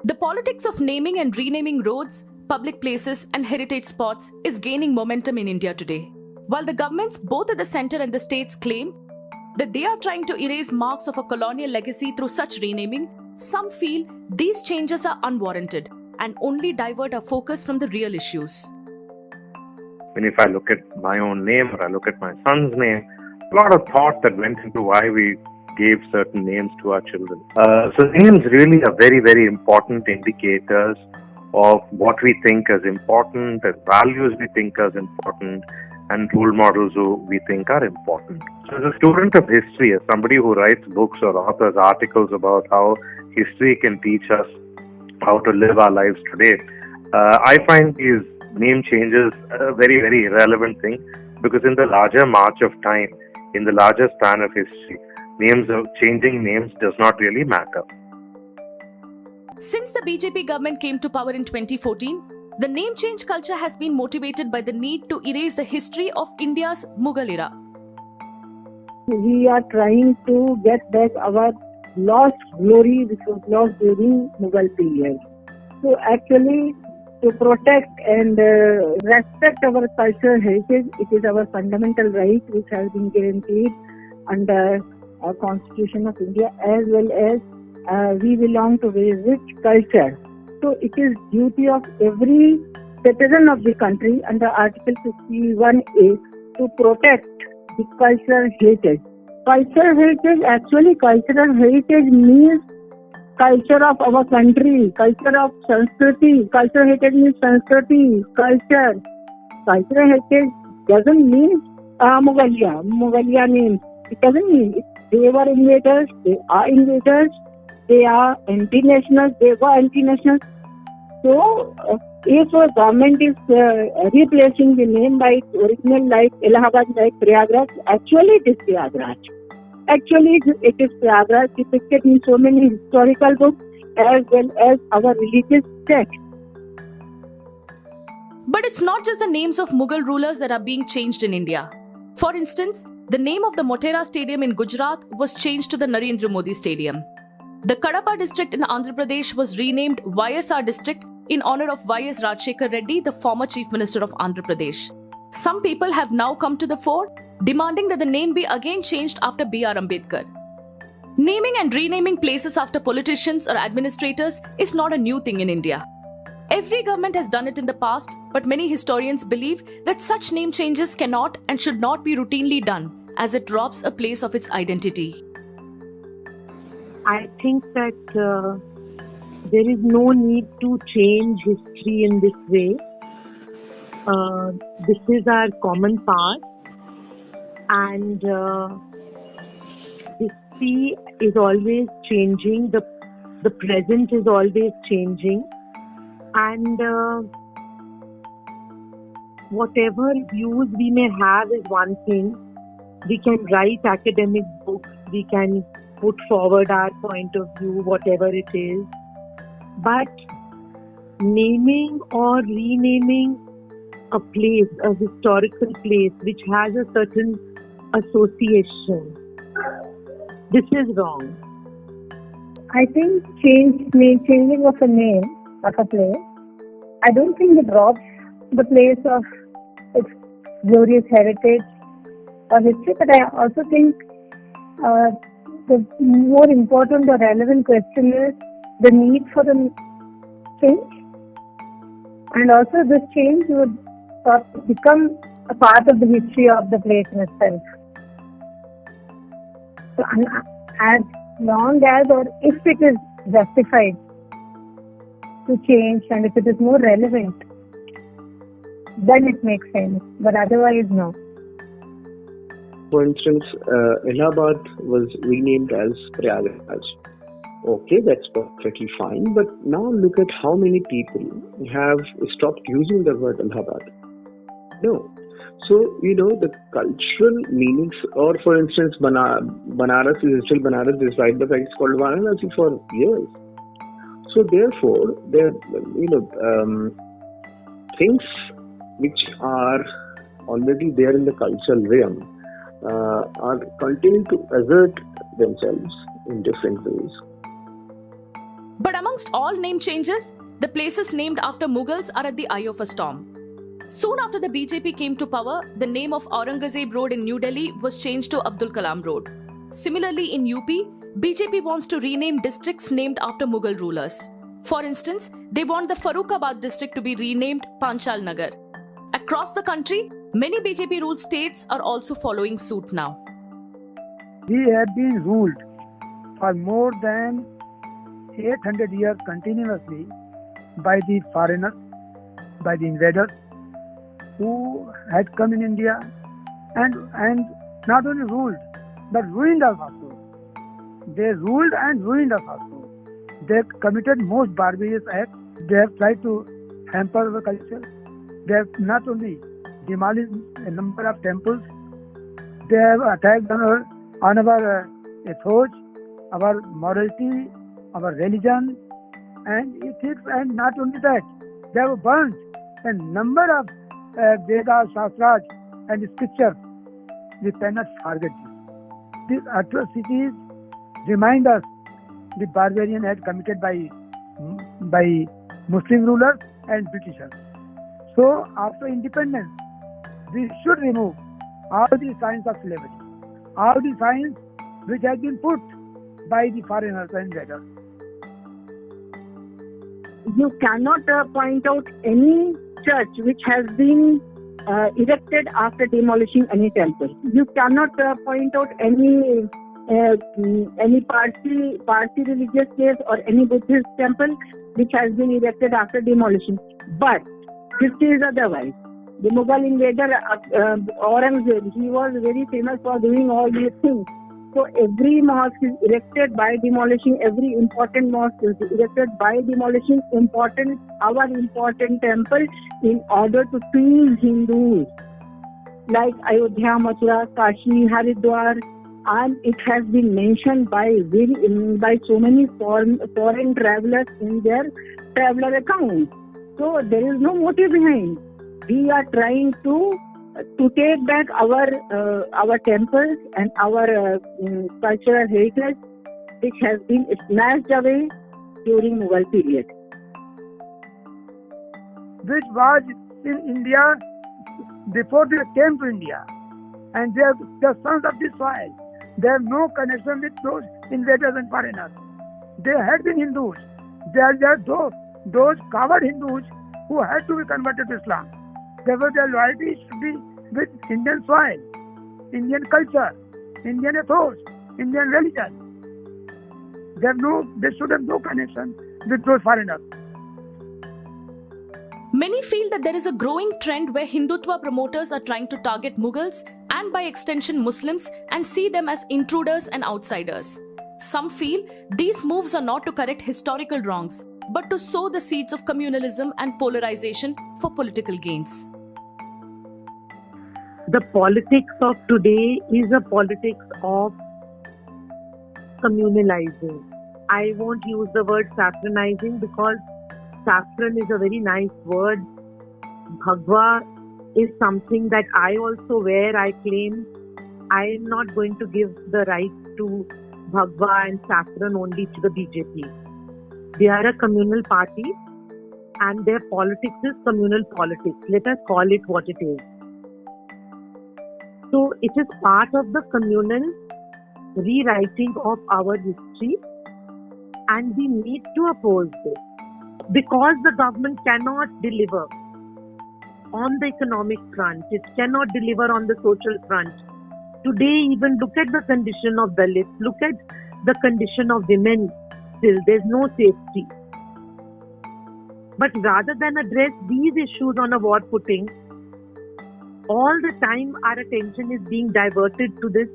The politics of naming and renaming roads, public places, and heritage spots is gaining momentum in India today. While the governments, both at the center and the states, claim that they are trying to erase marks of a colonial legacy through such renaming, some feel these changes are unwarranted and only divert our focus from the real issues. When if I look at my own name or I look at my son's name, a lot of thought that went into why we gave certain names to our children. So names really are very, very important indicators of what we think as important, as values we think as important, and role models who we think are important. So as a student of history, as somebody who writes books or authors articles about how history can teach us how to live our lives today, I find these name changes a very, very irrelevant thing, because in the larger march of time, in the larger span of history, changing names does not really matter. Since the BJP government came to power in 2014, the name change culture has been motivated by the need to erase the history of India's Mughal era. We are trying to get back our lost glory which was lost during Mughal period. So actually, to protect and respect our cultural heritage, it is our fundamental right which has been guaranteed under our Constitution of India, as well as we belong to a rich culture. So it is duty of every citizen of the country under Article 51A to protect the cultural heritage. Cultural heritage means culture of our country, culture of Sanskriti. Cultural heritage means Sanskriti, culture. Cultural heritage doesn't mean Mughaliya names. It doesn't mean it. They were invaders, they are invaders, they are anti-nationals, they were anti-nationals. So, if a government is replacing the name by its original, like Allahabad, like Prayagraj, actually it is Prayagraj. Actually, it is Prayagraj depicted in so many historical books as well as our religious texts. But it's not just the names of Mughal rulers that are being changed in India. For instance, the name of the Motera Stadium in Gujarat was changed to the Narendra Modi Stadium. The Kadapa district in Andhra Pradesh was renamed YSR district in honor of Y.S. Rajshekhar Reddy, the former Chief Minister of Andhra Pradesh. Some people have now come to the fore, demanding that the name be again changed after B.R. Ambedkar. Naming and renaming places after politicians or administrators is not a new thing in India. Every government has done it in the past, but many historians believe that such name changes cannot and should not be routinely done, as it robs a place of its identity. I think that there is no need to change history in this way. This is our common past, and history is always changing. The present is always changing, and whatever views we may have is one thing. We can write academic books, we can put forward our point of view, whatever it is. But naming or renaming a place, a historical place which has a certain association, this is wrong. I think changing of a name of a place, I don't think it robs the place of its glorious heritage or history, but I also think the more important or relevant question is the need for the change, and also this change would become a part of the history of the place in itself. So as long as, or if it is justified to change and if it is more relevant, then it makes sense, but otherwise no. For instance, Allahabad was renamed as Prayagraj. Okay, that's perfectly fine, but now look at how many people have stopped using the word Allahabad. No. So, the cultural meanings, or for instance, Banaras is still Banaras, despite the fact it's called Varanasi for years. So therefore, there, things which are already there in the cultural realm are continuing to assert themselves in different ways. But amongst all name changes, the places named after Mughals are at the eye of a storm. Soon after the BJP came to power, the name of Aurangzeb Road in New Delhi was changed to Abdul Kalam Road. Similarly, in UP, BJP wants to rename districts named after Mughal rulers. For instance, they want the Farrukhabad district to be renamed Panchal Nagar. Across the country, many BJP-ruled states are also following suit now. We have been ruled for more than 800 years continuously by the foreigners, by the invaders who had come in India and not only ruled but ruined us also. They ruled and ruined us also. They committed most barbarous acts. They have tried to hamper our culture. They have not only demolished a number of temples, they have attacked on our ethos, our morality, our religion and ethics, and not only that, they have burnt a number of Vedas, Shastras and scriptures. We cannot forget this. These atrocities remind us the barbarian had committed by Muslim rulers and Britishers. So after independence, we should remove all the signs of slavery, all the signs which have been put by the foreigners and invaders. You cannot point out any church which has been erected after demolishing any temple. You cannot point out any Parsi religious place or any Buddhist temple which has been erected after demolition. But this is otherwise. The Mughal invader Aurangzeb, he was very famous for doing all these things. So every mosque is erected by demolishing, every important mosque is erected by demolishing our important temple in order to please Hindus. Like Ayodhya, Mathura, Kashi, Haridwar, and it has been mentioned by so many foreign travelers in their traveler accounts. So there is no motive behind. We are trying to take back our temples and our cultural heritage, which has been snatched away during Mughal period. Which was in India before they came to India, and they are the sons of this soil. They have no connection with those invaders and foreigners. They had been Hindus. They are those coward Hindus who had to be converted to Islam. Therefore, their loyalty should be with Indian soil, Indian culture, Indian ethos, Indian religion. They should have no connection with those foreigners. Many feel that there is a growing trend where Hindutva promoters are trying to target Mughals and by extension Muslims and see them as intruders and outsiders. Some feel these moves are not to correct historical wrongs, but to sow the seeds of communalism and polarization for political gains. The politics of today is a politics of communalizing. I won't use the word saffronizing because saffron is a very nice word. Bhagwa is something that I also wear, I claim. I am not going to give the right to Bhagwa and saffron only to the BJP. They are a communal party and their politics is communal politics. Let us call it what it is. So it is part of the communal rewriting of our history, and we need to oppose this. Because the government cannot deliver on the economic front, it cannot deliver on the social front. Today, even look at the condition of Dalits, look at the condition of women. Still, there's no safety. But rather than address these issues on a war footing, all the time our attention is being diverted to this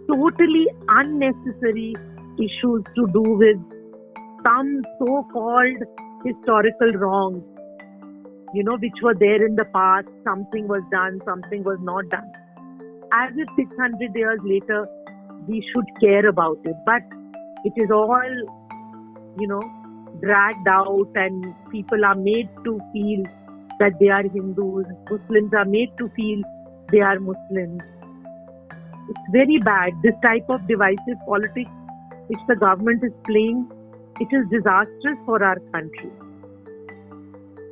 totally unnecessary issues to do with some so-called historical wrongs, which were there in the past. Something was done, something was not done. As if 600 years later, we should care about it. But it is all, dragged out, and people are made to feel that they are Hindus. Muslims are made to feel they are Muslims. It's very bad. This type of divisive politics which the government is playing it is disastrous for our country.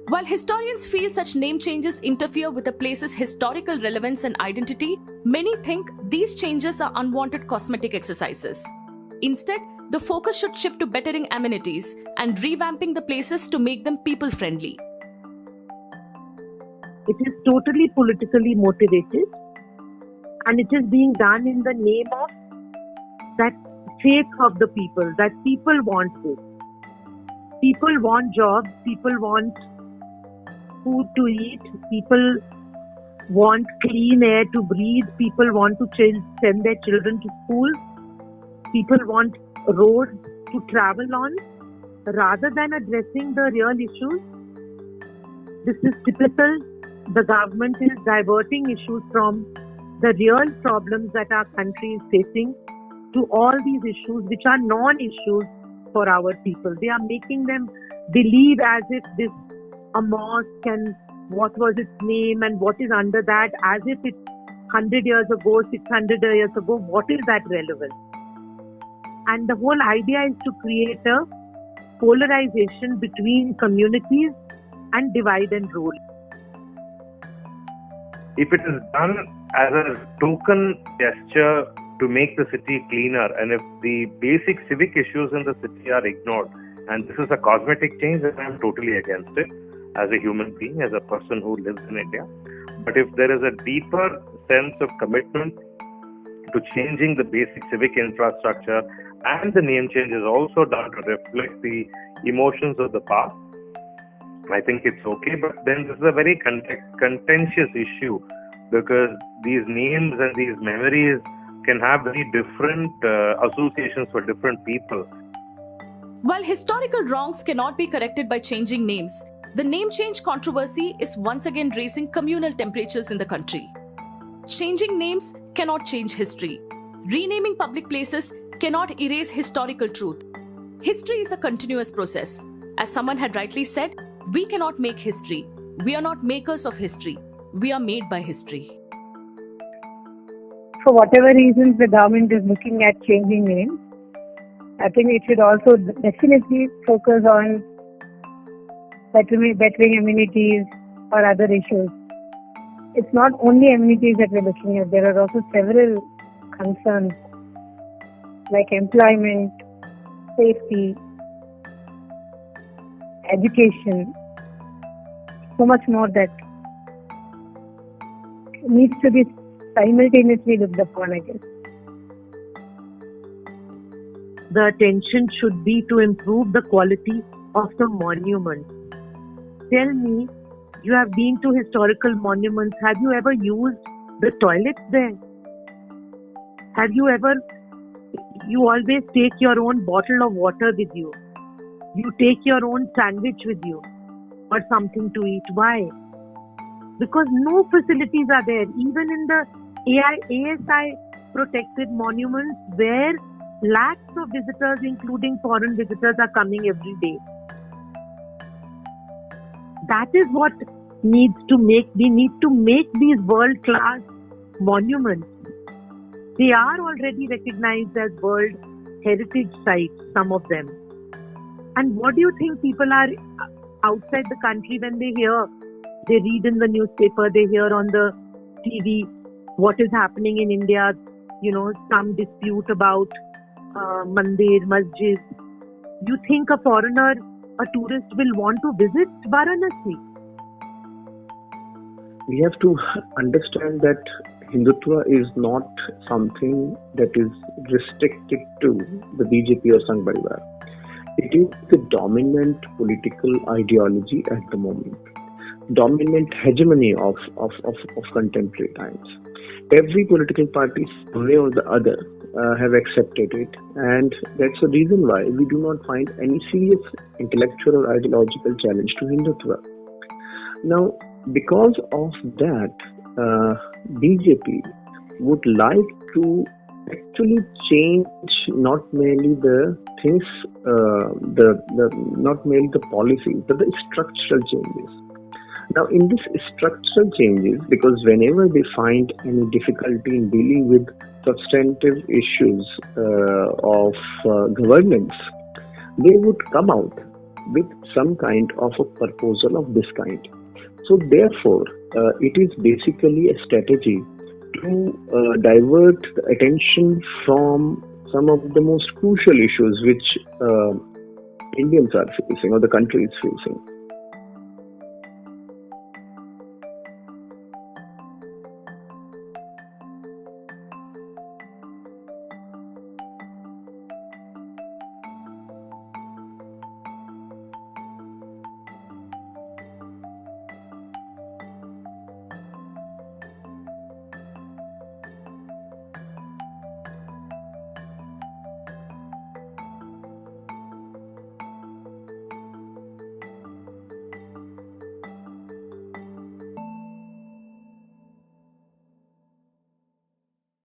While historians feel such name changes interfere with a place's historical relevance and identity, many think these changes are unwanted cosmetic exercises. Instead, the focus should shift to bettering amenities and revamping the places to make them people-friendly. It is totally politically motivated, and it is being done in the name of that faith of the people, that people want this. People want jobs, people want food to eat, people want clean air to breathe, people want to send their children to school, people want roads to travel on. Rather than addressing the real issues, this is typical. The government is diverting issues from the real problems that our country is facing to all these issues which are non-issues for our people. They are making them believe as if this a mosque and what was its name and what is under that, as if it's 100 years ago, 600 years ago, what is that relevant? And the whole idea is to create a polarization between communities and divide and rule. If it is done as a token gesture to make the city cleaner, and if the basic civic issues in the city are ignored, and this is a cosmetic change, then I am totally against it as a human being, as a person who lives in India. But if there is a deeper sense of commitment to changing the basic civic infrastructure, and the name change is also done to reflect the emotions of the past, I think it's okay. But then this is a very contentious issue, because these names and these memories can have very different associations for different people. While historical wrongs cannot be corrected by changing names, the name change controversy is once again raising communal temperatures in the country. Changing names cannot change history. Renaming public places cannot erase historical truth. History is a continuous process. As someone had rightly said, we cannot make history. We are not makers of history. We are made by history. For whatever reasons the government is looking at changing names, I think it should also definitely focus on bettering amenities or other issues. It's not only amenities that we're looking at. There are also several concerns like employment, safety, education, so much more that needs to be simultaneously looked upon, I guess. The attention should be to improve the quality of the monuments. Tell me, you have been to historical monuments. Have you ever used the toilets there? Have you ever, you always take your own bottle of water with you. You take your own sandwich with you or something to eat. Why? Because no facilities are there. Even in the ASI protected monuments where lakhs of visitors, including foreign visitors, are coming every day. That is what we need to make these world-class monuments. They are already recognized as World Heritage Sites, some of them. And what do you think people are outside the country when they read in the newspaper, they hear on the TV what is happening in India, some dispute about mandir, masjid. You think a foreigner, a tourist will want to visit Varanasi? We have to understand that Hindutva is not something that is restricted to the BJP or Sangh Parivar. It is the dominant political ideology at the moment, dominant hegemony of contemporary times. Every political party, one way or the other, have accepted it, and that's the reason why we do not find any serious intellectual or ideological challenge to Hindutva. Now, because of that, BJP would like to actually change not merely the things, not merely the policies, but the structural changes. Now, in these structural changes, because whenever they find any difficulty in dealing with substantive issues of governance, they would come out with some kind of a proposal of this kind. So therefore, it is basically a strategy to divert the attention from some of the most crucial issues which Indians are facing or the country is facing.